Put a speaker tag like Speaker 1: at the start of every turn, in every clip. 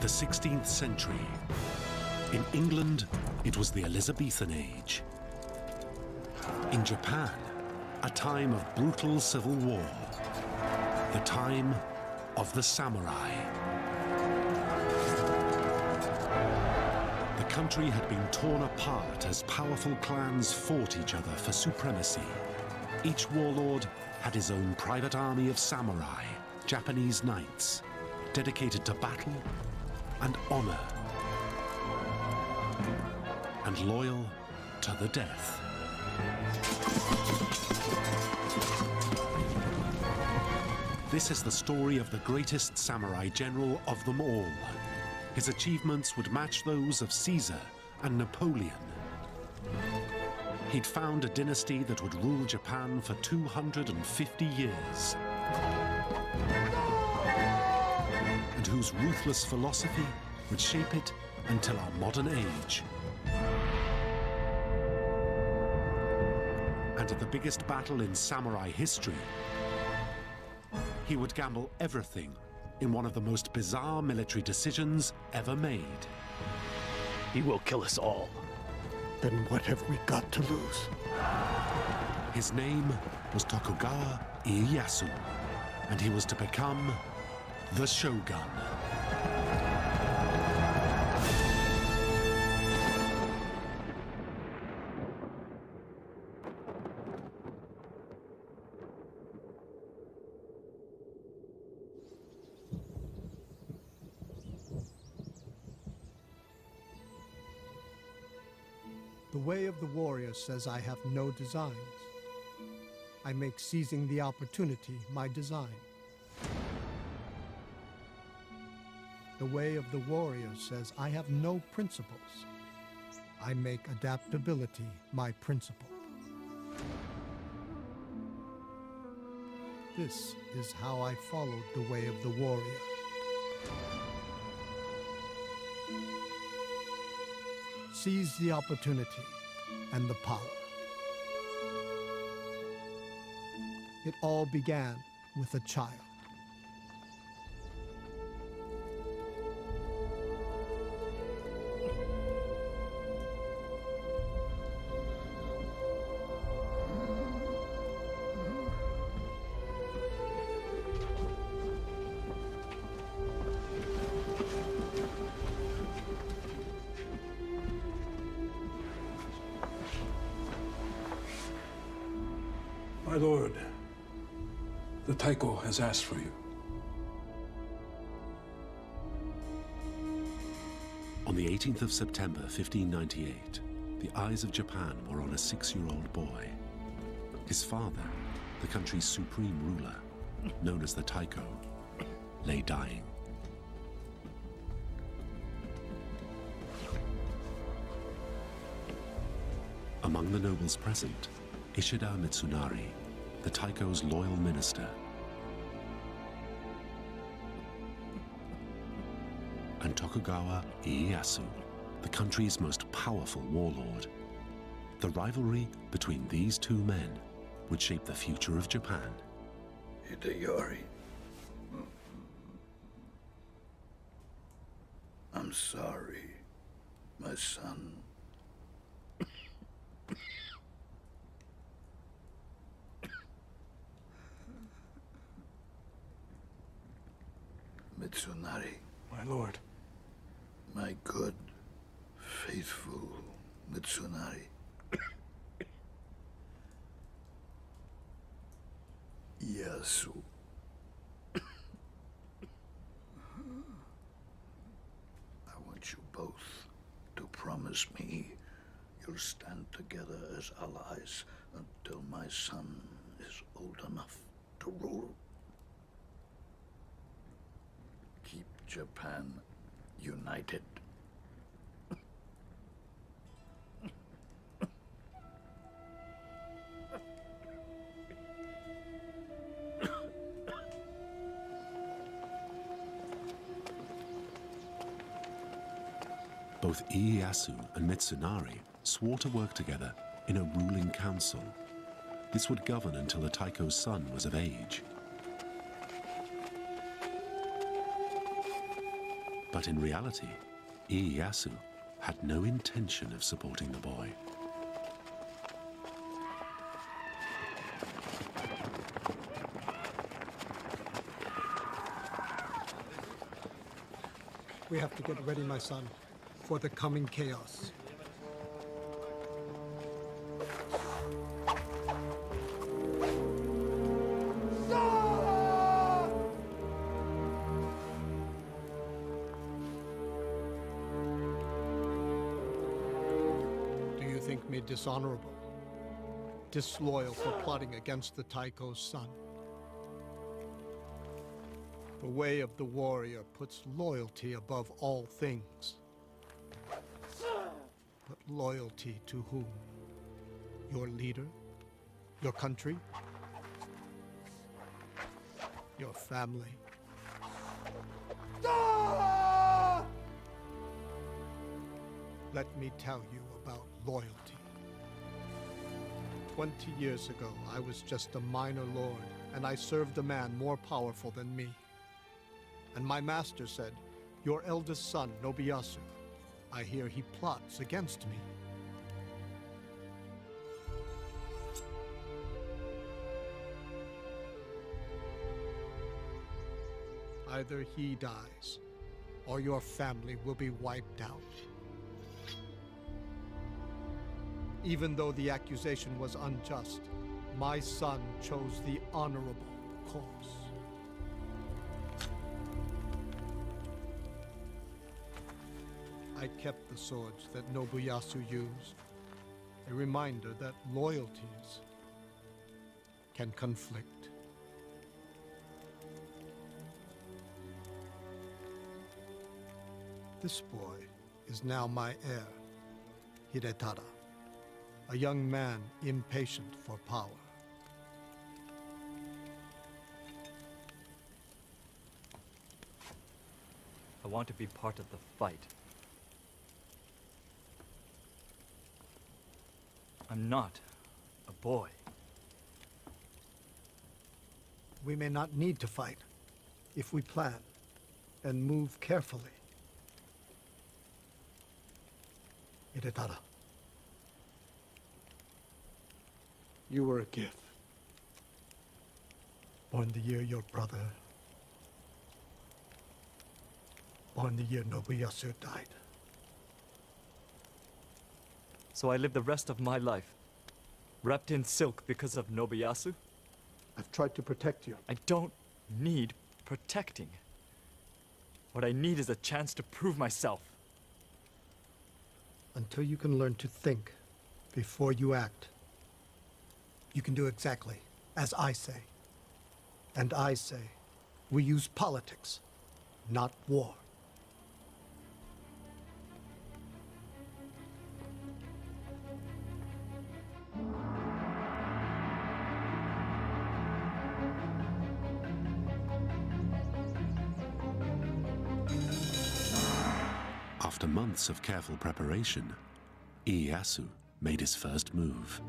Speaker 1: the 16th century. In England, it was the Elizabethan age. In Japan, a time of brutal civil war. The time of the samurai. The country had been torn apart as powerful clans fought each other for supremacy. Each warlord had his own private army of samurai, Japanese knights, dedicated to battle and honor, and loyal to the death. This is the story of the greatest samurai general of them all. His achievements would match those of Caesar and Napoleon. He'd found a dynasty that would rule Japan for 250 years, and whose ruthless philosophy would shape it until our modern age. And at the biggest battle in samurai history, he would gamble everything in one of the most bizarre military decisions ever made.
Speaker 2: He will kill us all.
Speaker 3: Then what have we got to lose?
Speaker 1: His name was Tokugawa Ieyasu, and he was to become the Shogun.
Speaker 3: The way of the warrior says I have no designs. I make seizing the opportunity my design. The way of the warrior says I have no principles. I make adaptability my principle. This is how I followed the way of the warrior. Seize the opportunity and the power. It all began with a child.
Speaker 4: My lord, the Taiko has asked for you.
Speaker 1: On the 18th of September, 1598, the eyes of Japan were on a 6-year-old boy. His father, the country's supreme ruler, known as the Taiko, lay dying. Among the nobles present, Ishida Mitsunari, the Taiko's loyal minister, and Tokugawa Ieyasu, the country's most powerful warlord. The rivalry between these two men would shape the future of Japan.
Speaker 5: Hideyori, I'm sorry, my son. Mitsunari.
Speaker 4: My lord.
Speaker 5: My good, faithful Mitsunari. Ieyasu. I want you both to promise me you'll stand together as allies until my son is old enough to rule. Keep Japan united.
Speaker 1: Both Ieyasu and Mitsunari swore to work together in a ruling council. This would govern until the Taiko's son was of age. But in reality, Ieyasu had no intention of supporting the boy.
Speaker 3: We have to get ready, my son, for the coming chaos. Do you think me dishonorable, disloyal for plotting against the Taiko's son? The way of the warrior puts loyalty above all things. But loyalty to whom? Your leader? Your country? Your family? Let me tell you about loyalty. 20 years ago, I was just a minor lord, and I served a man more powerful than me. And my master said, "Your eldest son, Nobuyasu, I hear he plots against me." Either he dies, or your family will be wiped out. Even though the accusation was unjust, my son chose the honorable course. I kept the swords that Nobuyasu used, a reminder that loyalties can conflict. This boy is now my heir, Hidetada, a young man impatient for power.
Speaker 6: I want to be part of the fight. I'm not a boy.
Speaker 3: We may not need to fight if we plan and move carefully. Hidetada, you were a gift. Born the year your brother, born the year Nobuyasu died.
Speaker 6: So I live the rest of my life wrapped in silk because of Nobuyasu?
Speaker 3: I've tried to protect you.
Speaker 6: I don't need protecting. What I need is a chance to prove myself.
Speaker 3: Until you can learn to think before you act, you can do exactly as I say. And I say, we use politics, not war.
Speaker 1: After months of careful preparation, Ieyasu made his first move.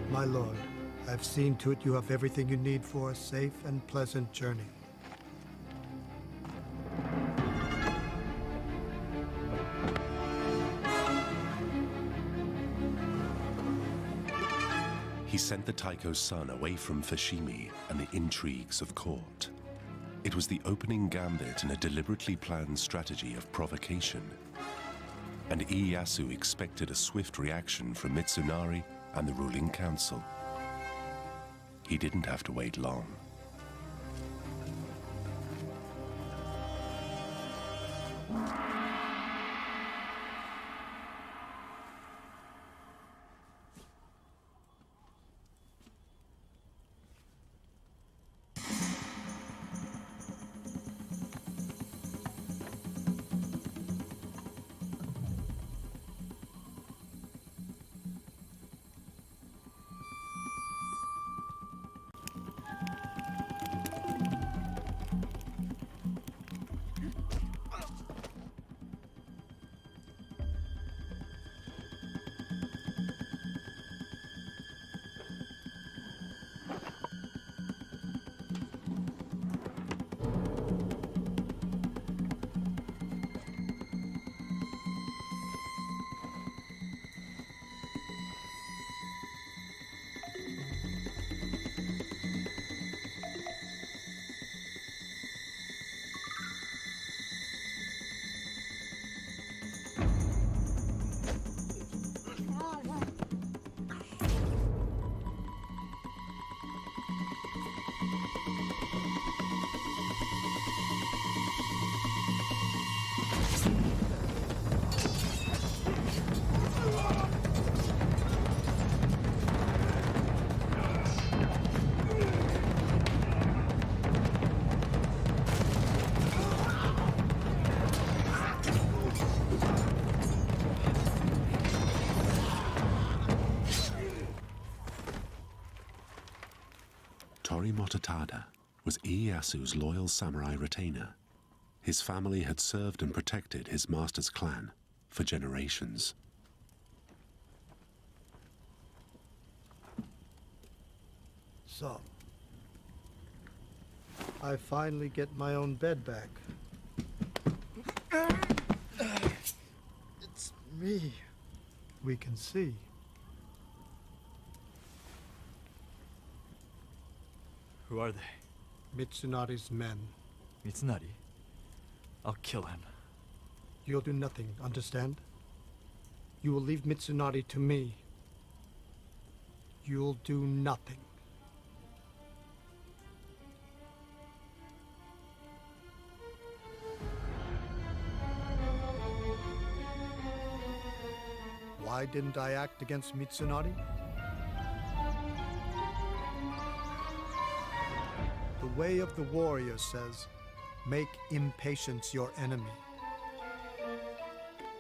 Speaker 3: My lord, I've seen to it you have everything you need for a safe and pleasant journey.
Speaker 1: He sent the Taiko's son away from Fushimi and the intrigues of court. It was the opening gambit in a deliberately planned strategy of provocation. And Ieyasu expected a swift reaction from Mitsunari and the ruling council. He didn't have to wait long. Torimoto Tada was Ieyasu's loyal samurai retainer. His family had served and protected his master's clan for generations.
Speaker 3: So, I finally get my own bed back.
Speaker 6: It's me.
Speaker 3: We can see.
Speaker 6: Who are they?
Speaker 3: Mitsunari's men.
Speaker 6: Mitsunari? I'll kill him.
Speaker 3: You'll do nothing, understand? You will leave Mitsunari to me. You'll do nothing. Why didn't I act against Mitsunari? The way of the warrior says, make impatience your enemy.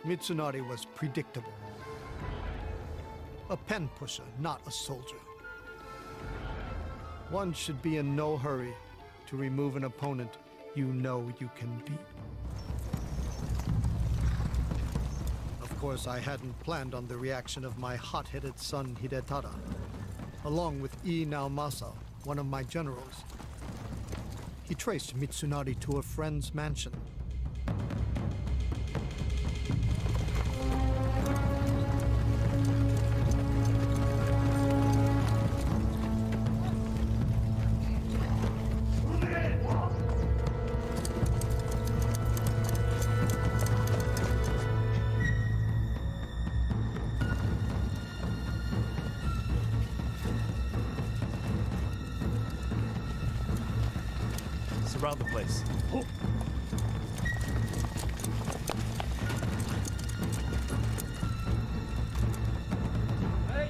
Speaker 3: Mitsunari was predictable. A pen pusher, not a soldier. One should be in no hurry to remove an opponent you know you can beat. Of course, I hadn't planned on the reaction of my hot-headed son Hidetada, along with Ii Naomasa, one of my generals. He traced Mitsunari to a friend's mansion.
Speaker 6: Surround the place. Hey!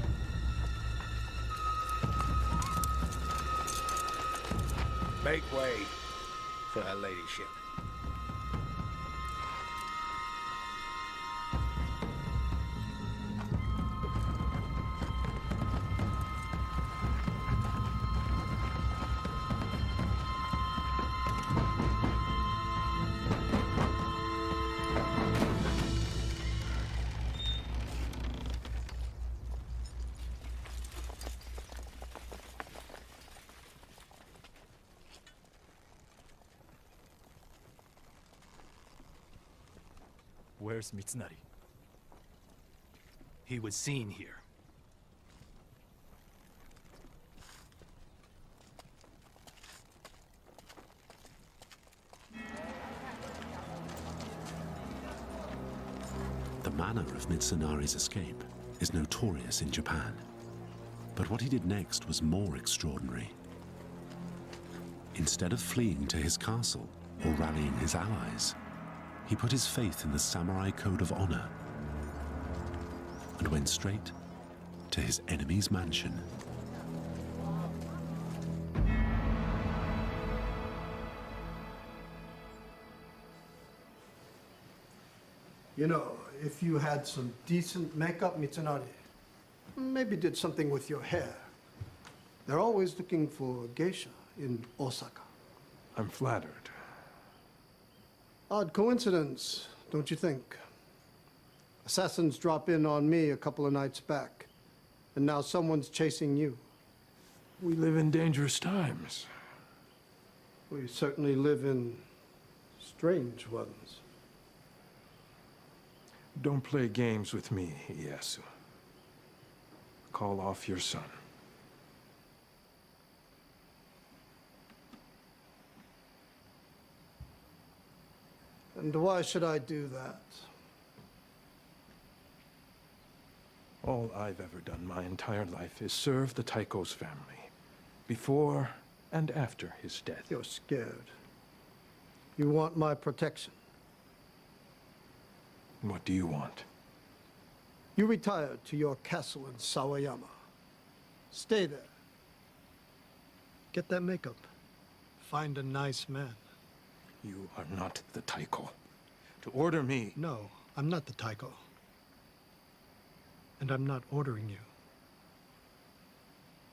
Speaker 5: Make way for her ladyship.
Speaker 6: Where's Mitsunari?
Speaker 2: He was seen here.
Speaker 1: The manner of Mitsunari's escape is notorious in Japan. But what he did next was more extraordinary. Instead of fleeing to his castle or rallying his allies, he put his faith in the samurai code of honor and went straight to his enemy's mansion.
Speaker 3: You know, if you had some decent makeup, Mitsunari, maybe did something with your hair. They're always looking for geisha in Osaka.
Speaker 4: I'm flattered.
Speaker 3: Odd coincidence, don't you think? Assassins drop in on me a couple of nights back, and now someone's chasing you.
Speaker 4: We live in dangerous times.
Speaker 3: We certainly live in strange ones.
Speaker 4: Don't play games with me, Ieyasu. Call off your son.
Speaker 3: And why should I do that?
Speaker 4: All I've ever done my entire life is serve the Taiko's family, before and after his death.
Speaker 3: You're scared. You want my protection.
Speaker 4: What do you want?
Speaker 3: You retired to your castle in Sawayama. Stay there. Get that makeup. Find a nice man.
Speaker 4: You are not the Taiko. To order me...
Speaker 3: No, I'm not the Taiko. And I'm not ordering you.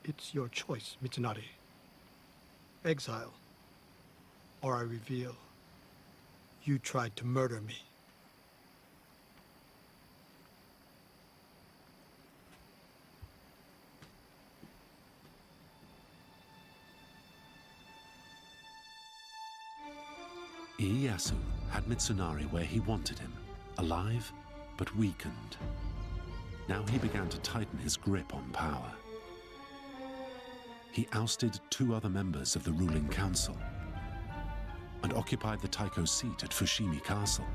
Speaker 3: It's your choice, Mitsunari. Exile. Or I reveal, you tried to murder me.
Speaker 1: Ieyasu had Mitsunari where he wanted him, alive but weakened. Now he began to tighten his grip on power. He ousted 2 other members of the ruling council and occupied the Taiko seat at Fushimi Castle.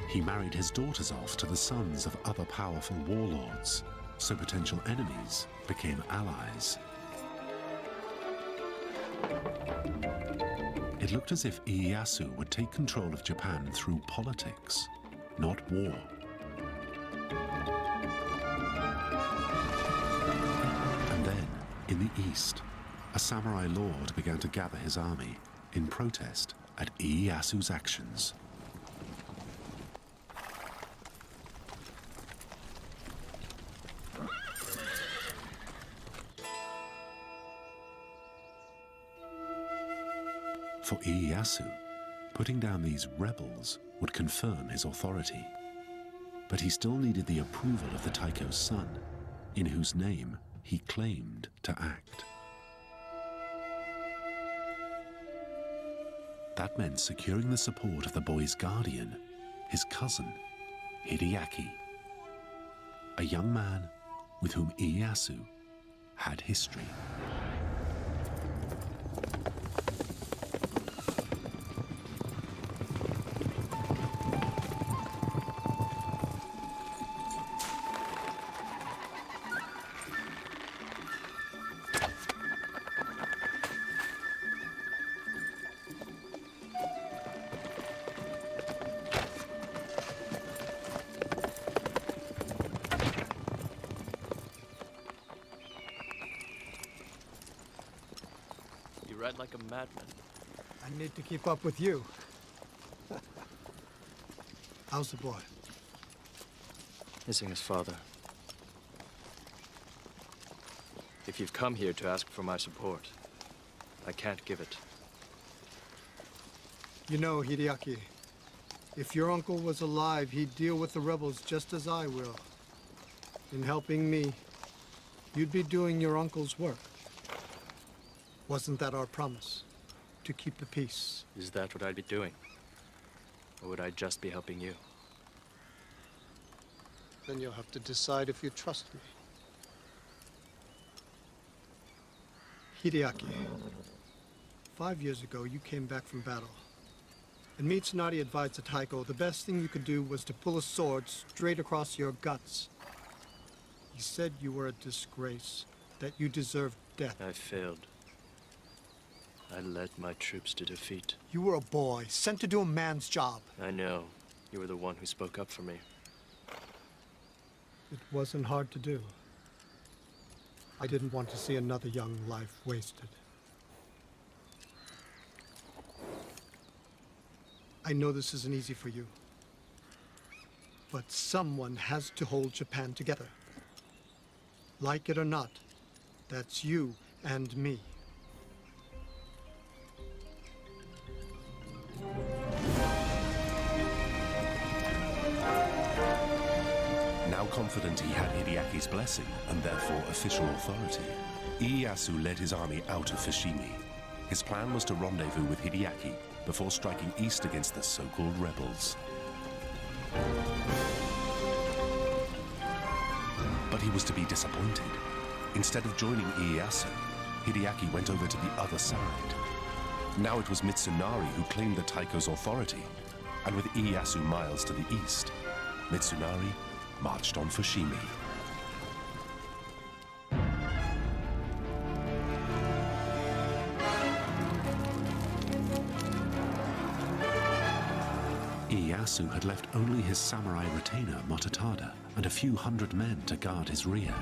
Speaker 1: He married his daughters off to the sons of other powerful warlords, so potential enemies became allies. It looked as if Ieyasu would take control of Japan through politics, not war. And then, in the east, a samurai lord began to gather his army in protest at Ieyasu's actions. For Ieyasu, putting down these rebels would confirm his authority. But he still needed the approval of the Taiko's son, in whose name he claimed to act. That meant securing the support of the boy's guardian, his cousin, Hideaki, a young man with whom Ieyasu had history.
Speaker 6: Ride like a madman.
Speaker 3: I need to keep up with you. How's the boy?
Speaker 6: Missing his father. If you've come here to ask for my support, I can't give it.
Speaker 3: You know, Hideaki, if your uncle was alive, he'd deal with the rebels just as I will. In helping me, you'd be doing your uncle's work. Wasn't that our promise? To keep the peace?
Speaker 6: Is that what I'd be doing? Or would I just be helping you?
Speaker 3: Then you'll have to decide if you trust me. Hideaki, 5 years ago you came back from battle. And Mitsunari advised the Taiko the best thing you could do was to pull a sword straight across your guts. He said you were a disgrace, that you deserved death.
Speaker 6: I failed. I led my troops to defeat.
Speaker 3: You were a boy, sent to do a man's job.
Speaker 6: I know. You were the one who spoke up for me.
Speaker 3: It wasn't hard to do. I didn't want to see another young life wasted. I know this isn't easy for you. But someone has to hold Japan together. Like it or not, that's you and me.
Speaker 1: Now confident he had Hideaki's blessing and therefore official authority, Ieyasu led his army out of Fushimi. His plan was to rendezvous with Hideaki before striking east against the so-called rebels. But he was to be disappointed. Instead of joining Ieyasu, Hideaki went over to the other side. Now it was Mitsunari who claimed the Taiko's authority, and with Ieyasu miles to the east, Mitsunari marched on Fushimi. Ieyasu had left only his samurai retainer, Mototada, and a few hundred men to guard his rear.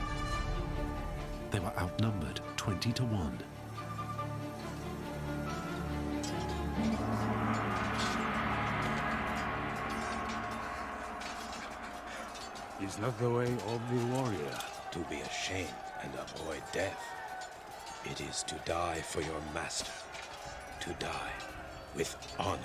Speaker 1: They were outnumbered 20 to 1.
Speaker 4: Is not the way of the warrior.
Speaker 7: To be ashamed and avoid death. It is to die for your master. To die with honor.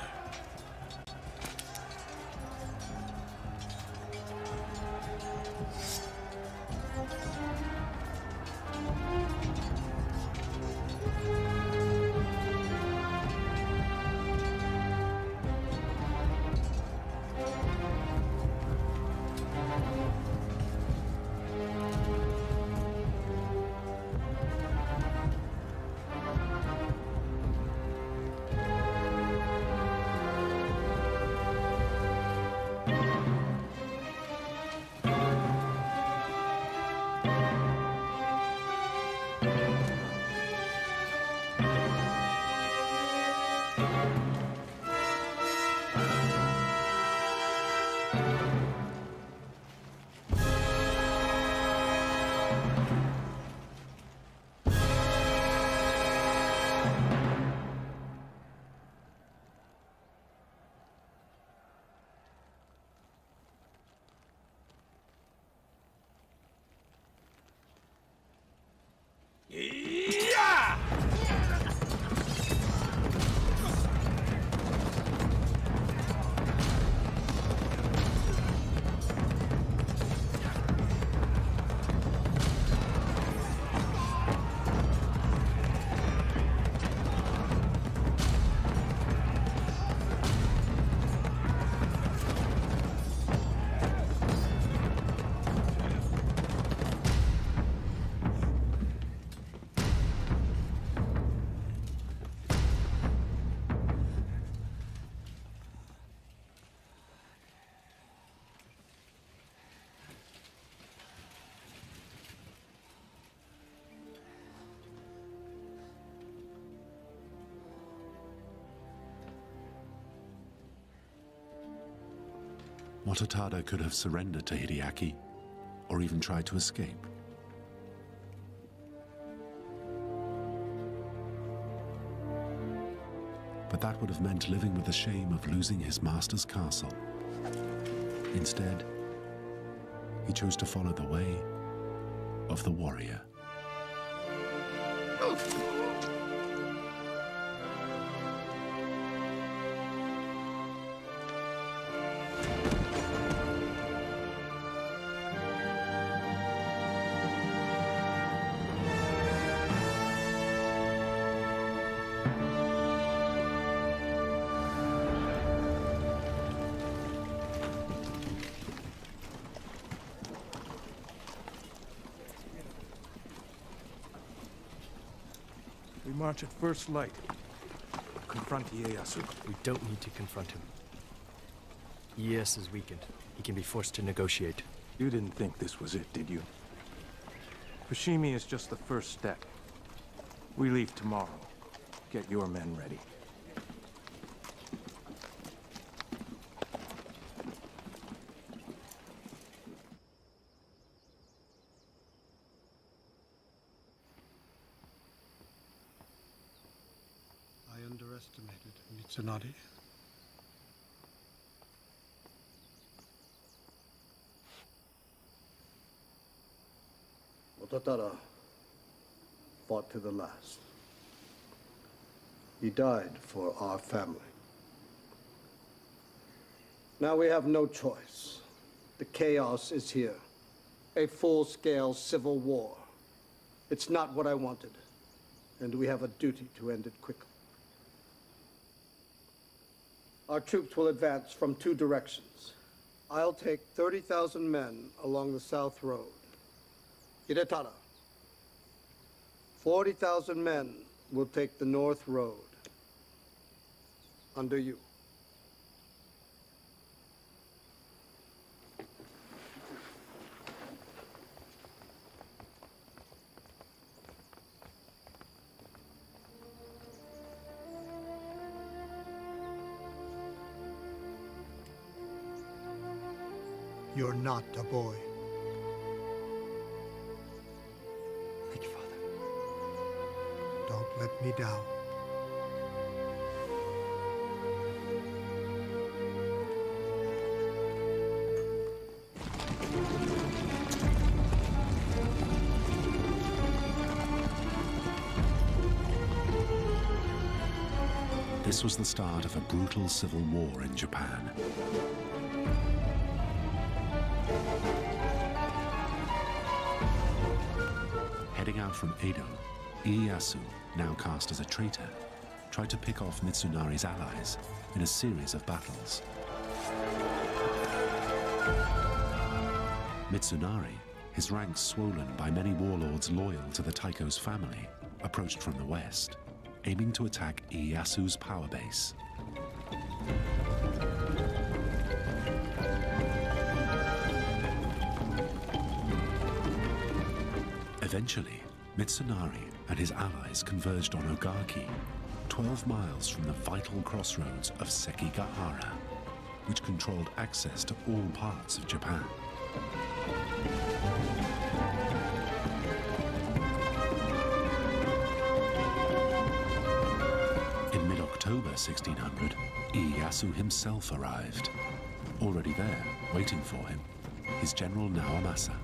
Speaker 1: Watatada could have surrendered to Hideaki, or even tried to escape. But that would have meant living with the shame of losing his master's castle. Instead, he chose to follow the way of the warrior.
Speaker 4: We march at first light. Confront Ieyasu.
Speaker 2: We don't need to confront him. Ieyasu is weakened. He can be forced to negotiate.
Speaker 4: You didn't think this was it, did you? Fushimi is just the first step. We leave tomorrow. Get your men ready.
Speaker 3: I underestimated Mitsunari. Watatada fought to the last. He died for our family. Now we have no choice. The chaos is here. A full-scale civil war. It's not what I wanted, and we have a duty to end it quickly. Our troops will advance from two directions. I'll take 30,000 men along the South Road. Hidetada, 40,000 men will take the North Road. Under you. You're not a boy.
Speaker 6: Thank you, Father.
Speaker 3: Don't let me down.
Speaker 1: This was the start of a brutal civil war in Japan. Heading out from Edo, Ieyasu, now cast as a traitor, tried to pick off Mitsunari's allies in a series of battles. Mitsunari, his ranks swollen by many warlords loyal to the Taiko's family, approached from the west, aiming to attack Ieyasu's power base. Eventually, Mitsunari and his allies converged on Ogaki, 12 miles from the vital crossroads of Sekigahara, which controlled access to all parts of Japan. In mid-October 1600, Ieyasu himself arrived. Already there, waiting for him, his general Naomasa.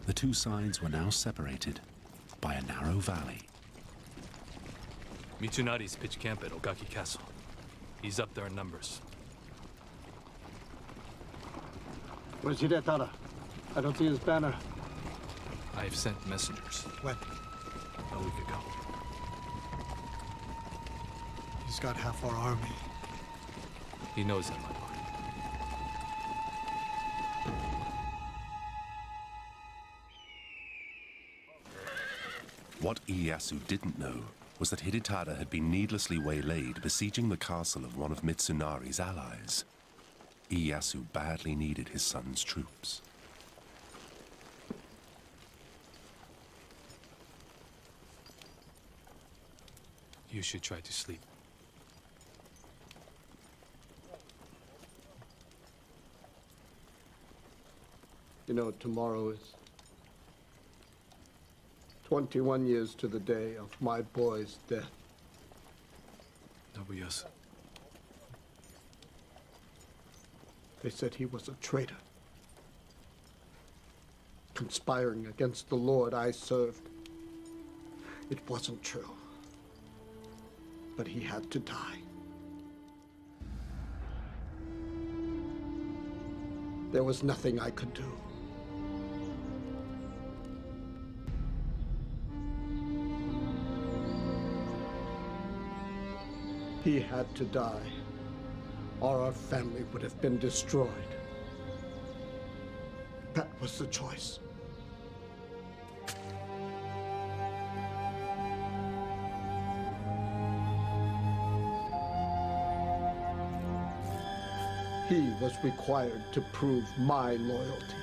Speaker 1: The two sides were now separated by a narrow valley.
Speaker 8: Mitsunari's pitched camp at Ogaki Castle. He's up there in numbers.
Speaker 3: Where's Hidetada? I don't see his banner.
Speaker 8: I've sent messengers
Speaker 3: When?
Speaker 8: a week ago.
Speaker 3: He's got half our army.
Speaker 8: He knows that, my lord.
Speaker 1: What Ieyasu didn't know was that Hidetada had been needlessly waylaid besieging the castle of one of Mitsunari's allies. Ieyasu badly needed his son's troops.
Speaker 8: You should try to sleep.
Speaker 3: You know, tomorrow is 21 years to the day of my boy's death.
Speaker 8: Nobuyasu.
Speaker 3: They said he was a traitor, conspiring against the Lord I served. It wasn't true, but he had to die. There was nothing I could do. He had to die, or our family would have been destroyed. That was the choice. He was required to prove my loyalty.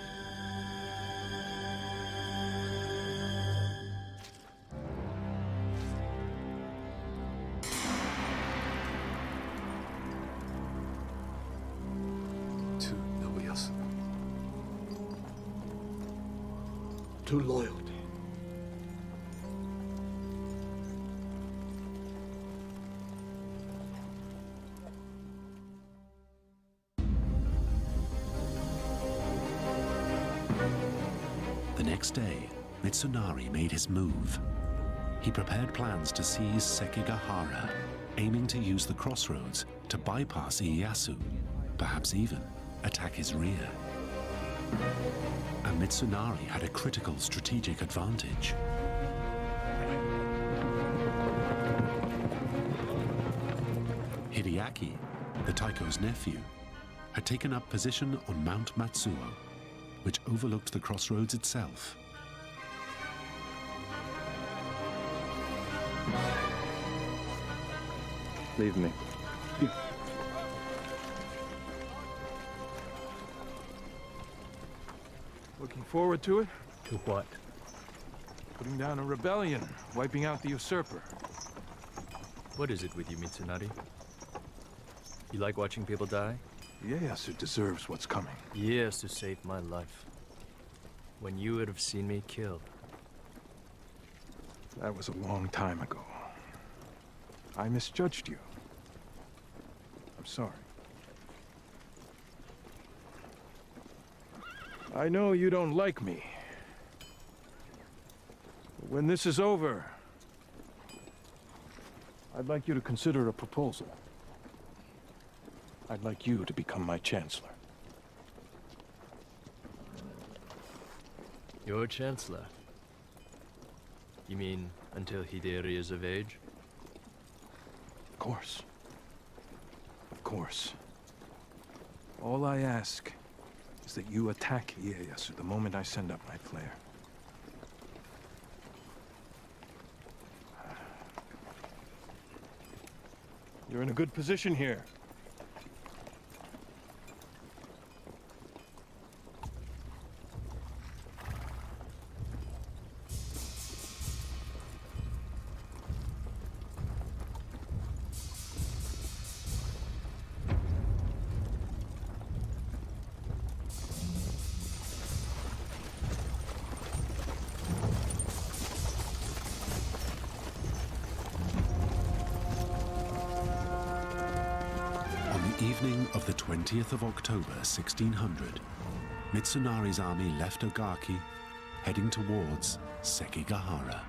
Speaker 8: To Nobuyasu.
Speaker 3: To loyalty.
Speaker 1: The next day, Mitsunari made his move. He prepared plans to seize Sekigahara, aiming to use the crossroads to bypass Ieyasu, perhaps even attack his rear. And Mitsunari had a critical strategic advantage. Hideaki, the Taiko's nephew, had taken up position on Mount Matsuo, which overlooked the crossroads itself.
Speaker 4: Leave me. Looking forward to it?
Speaker 2: To what?
Speaker 4: Putting down a rebellion, wiping out the usurper.
Speaker 2: What is it with you, Mitsunari? You like watching people die?
Speaker 4: Ieyasu deserves what's coming.
Speaker 2: Ieyasu saved my life. When you would have seen me killed.
Speaker 4: That was a long time ago. I misjudged you. I'm sorry. I know you don't like me. But when this is over, I'd like you to consider a proposal. I'd like you to become my chancellor.
Speaker 2: Your chancellor? You mean until Hideri is of age?
Speaker 4: Of course. Of course. All I ask is that you attack Ieyasu the moment I send up my flare. You're in a good position here.
Speaker 1: Evening of the 20th of October, 1600, Mitsunari's army left Ogaki, heading towards Sekigahara.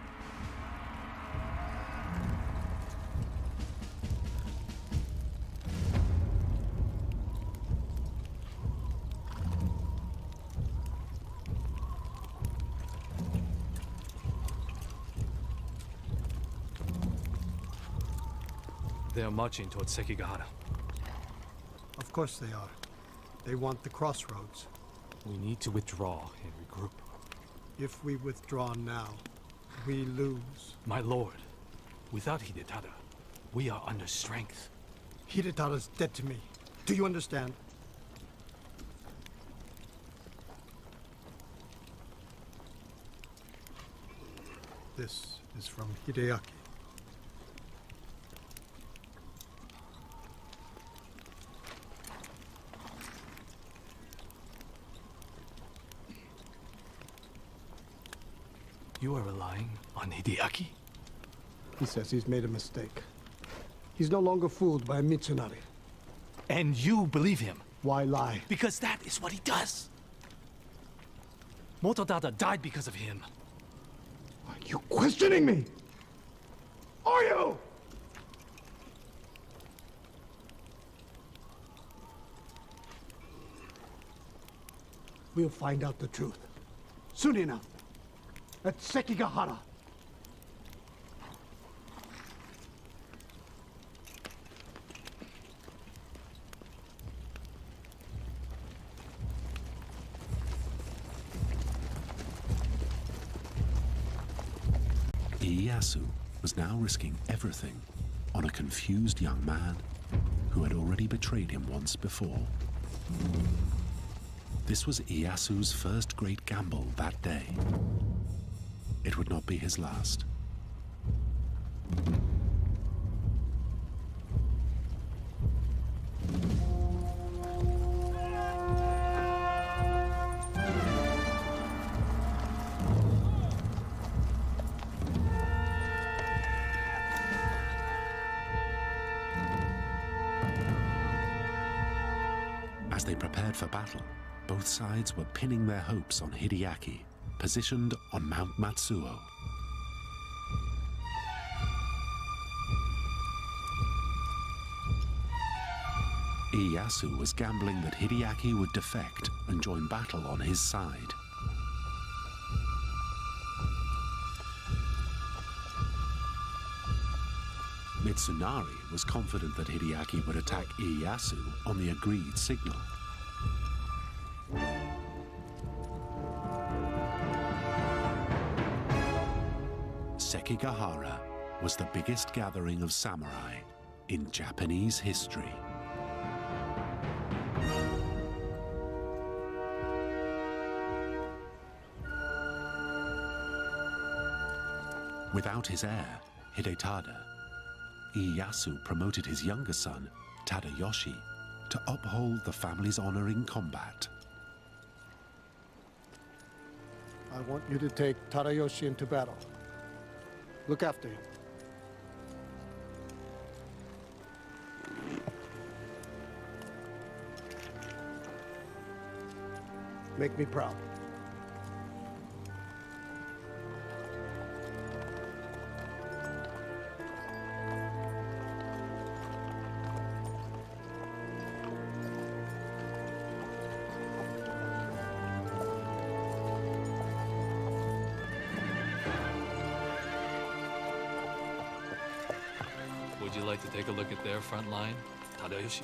Speaker 8: They are marching towards Sekigahara.
Speaker 3: Of course they are. They want the crossroads.
Speaker 9: We need to withdraw and regroup.
Speaker 3: If we withdraw now, we lose.
Speaker 9: My lord, without Hidetada, we are under strength.
Speaker 3: Hidetada's dead to me. Do you understand? This is from Hideaki.
Speaker 9: You are relying on Hideaki?
Speaker 3: He says he's made a mistake. He's no longer fooled by Mitsunari.
Speaker 9: And you believe him?
Speaker 3: Why lie?
Speaker 9: Because that is what he does. Motodada died because of him.
Speaker 3: Are you questioning me? Are you? We'll find out the truth. Soon enough. At Sekigahara.
Speaker 1: Ieyasu was now risking everything on a confused young man who had already betrayed him once before. This was Ieyasu's first great gamble that day. It would not be his last. As they prepared for battle, both sides were pinning their hopes on Hideaki, positioned on Mount Matsuo. Ieyasu was gambling that Hideaki would defect and join battle on his side. Mitsunari was confident that Hideaki would attack Ieyasu on the agreed signal. Sekigahara was the biggest gathering of samurai in Japanese history. Without his heir, Hidetada, Ieyasu promoted his younger son, Tadayoshi, to uphold the family's honor in combat.
Speaker 3: I want you to take Tadayoshi into battle. Look after him. Make me proud.
Speaker 8: Would you like to take a look at their front line, Tadayoshi?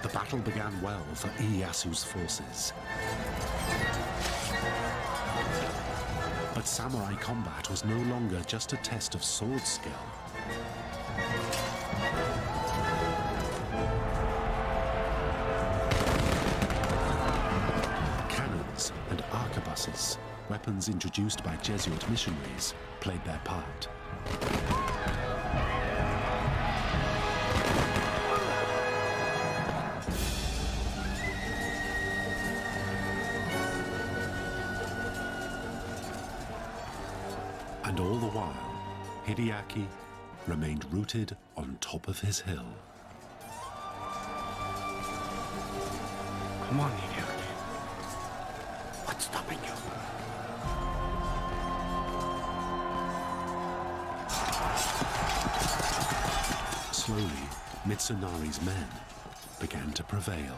Speaker 1: The battle began well for Ieyasu's forces. But samurai combat was no longer just a test of sword skill. Cannons and arquebuses, weapons introduced by Jesuit missionaries, played their part. And all the while, Hideaki remained rooted on top of his hill.
Speaker 3: Come on, Hideaki. What's stopping you?
Speaker 1: Slowly, Mitsunari's men began to prevail.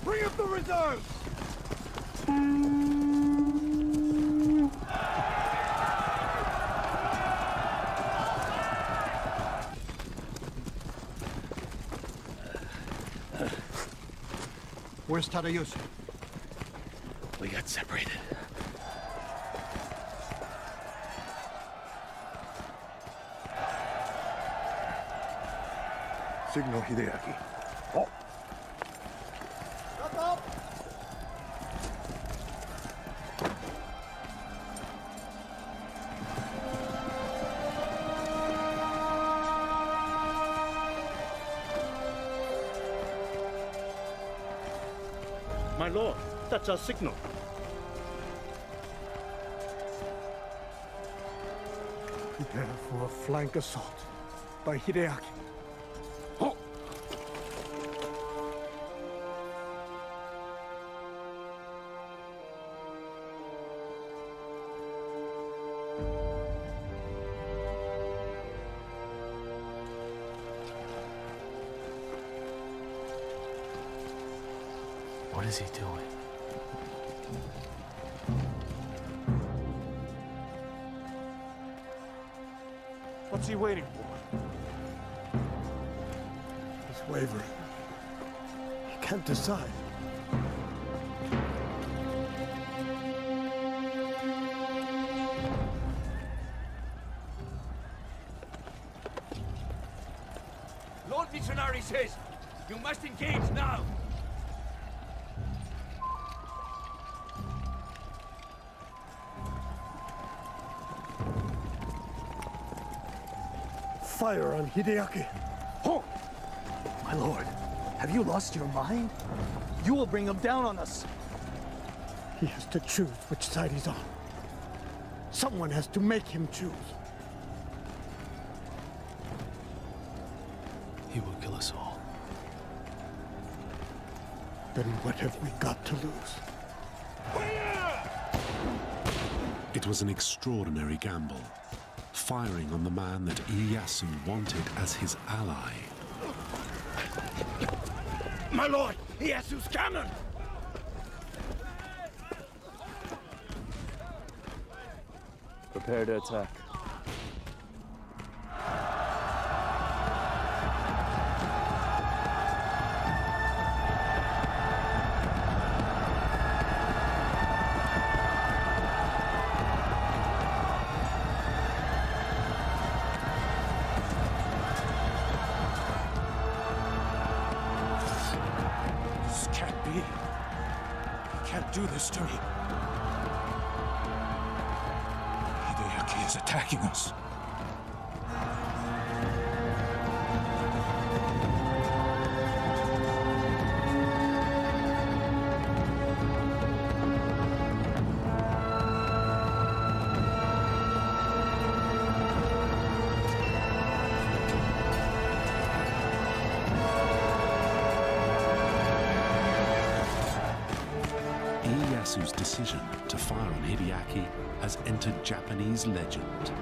Speaker 3: Bring up the reserves! Where's Tadayoshi?
Speaker 7: We got separated.
Speaker 3: Signal Hideaki. Oh! Shut up!
Speaker 10: My lord, that's our signal.
Speaker 3: Prepare for a flank assault by Hideaki. Oh!
Speaker 2: What is he doing?
Speaker 3: What's he waiting for? He's wavering. He can't decide.
Speaker 11: Lord Mitsunari says, you must engage now!
Speaker 3: Fire on Hideaki.
Speaker 12: Oh! My lord, have you lost your mind? You will bring him down on us.
Speaker 3: He has to choose which side he's on. Someone has to make him choose.
Speaker 9: He will kill us all.
Speaker 3: Then what have we got to lose?
Speaker 1: It was an extraordinary gamble, firing on the man that Ieyasu wanted as his ally.
Speaker 11: My lord, Ieyasu's cannon!
Speaker 2: Prepare to attack.
Speaker 4: be. You can't do this to me. Hideaki is attacking us.
Speaker 1: Ieyasu's decision to fire on Hideaki has entered Japanese legend.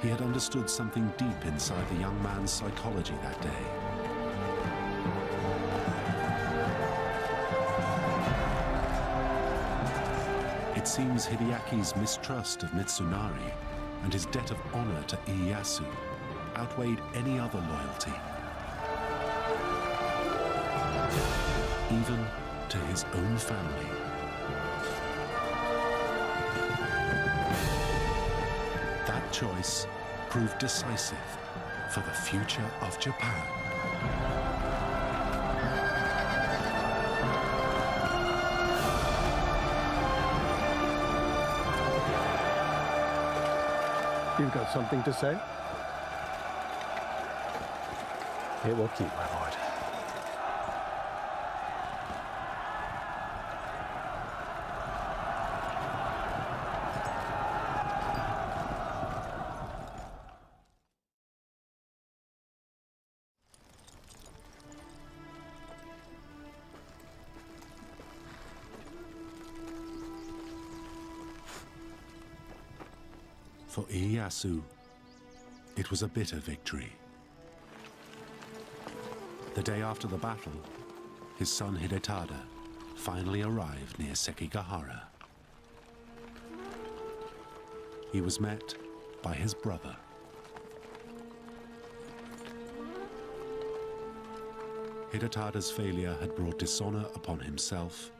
Speaker 1: He had understood something deep inside the young man's psychology that day. It seems Hideaki's mistrust of Mitsunari and his debt of honor to Ieyasu outweighed any other loyalty, even to his own family. That choice proved decisive for the future of Japan.
Speaker 3: You've got something to say?
Speaker 9: It will keep, my lord.
Speaker 1: For Ieyasu, it was a bitter victory. The day after the battle, his son Hidetada finally arrived near Sekigahara. He was met by his brother. Hidetada's failure had brought dishonor upon himself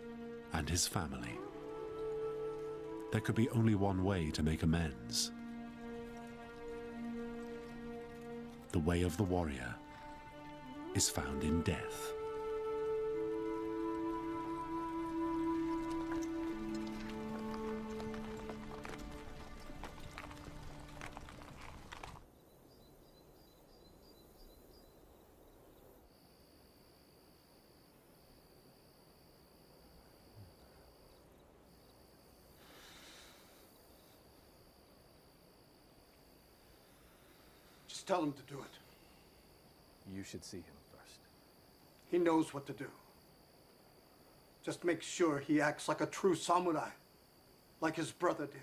Speaker 1: and his family. There could be only one way to make amends. The way of the warrior is found in death.
Speaker 3: Just tell him to do it.
Speaker 9: You should see him first.
Speaker 3: He knows what to do. Just make sure he acts like a true samurai, like his brother did.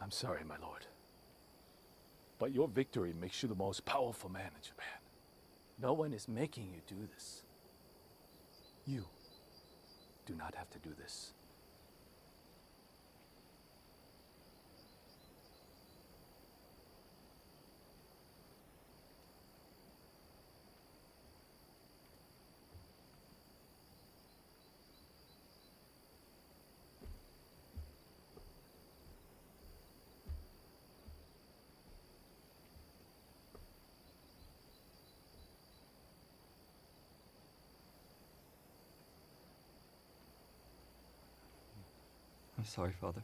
Speaker 9: I'm sorry, my lord. But your victory makes you the most powerful man in Japan. No one is making you do this. You do not have to do this.
Speaker 6: I'm sorry, Father.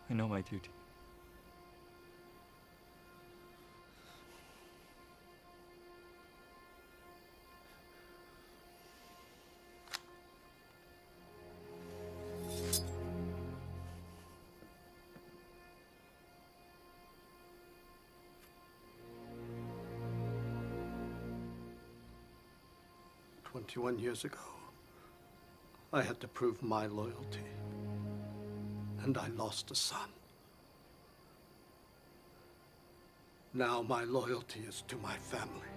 Speaker 6: I know my duty.
Speaker 3: "21 years ago, I had to prove my loyalty. and I lost a son. Now my loyalty is to my family.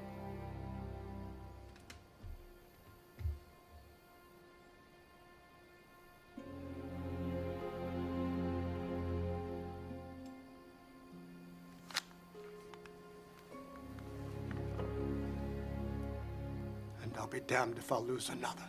Speaker 3: And I'll be damned if I'll lose another.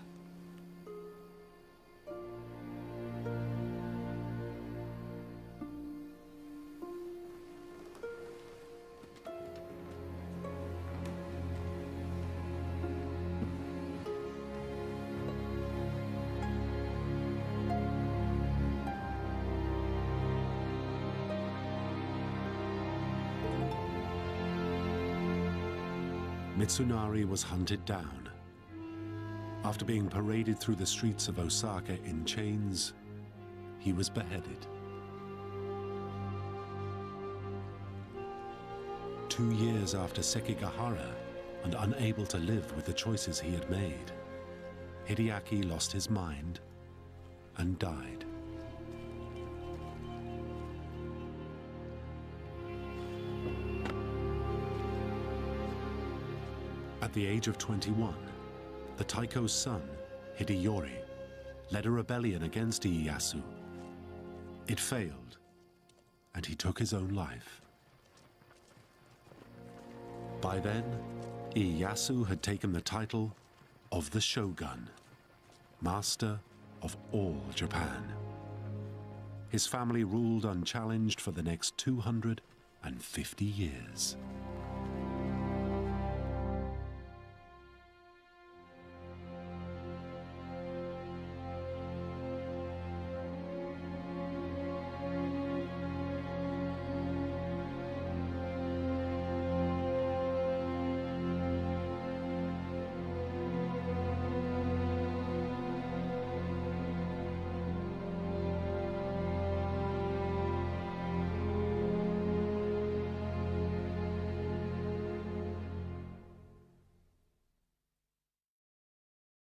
Speaker 1: Mitsunari was hunted down. After being paraded through the streets of Osaka in chains, he was beheaded. 2 years after Sekigahara, and unable to live with the choices he had made, Hideaki lost his mind and died. At the age of 21, the Taiko's son, Hideyori, led a rebellion against Ieyasu. It failed, and he took his own life. By then, Ieyasu had taken the title of the Shogun, master of all Japan. His family ruled unchallenged for the next 250 years.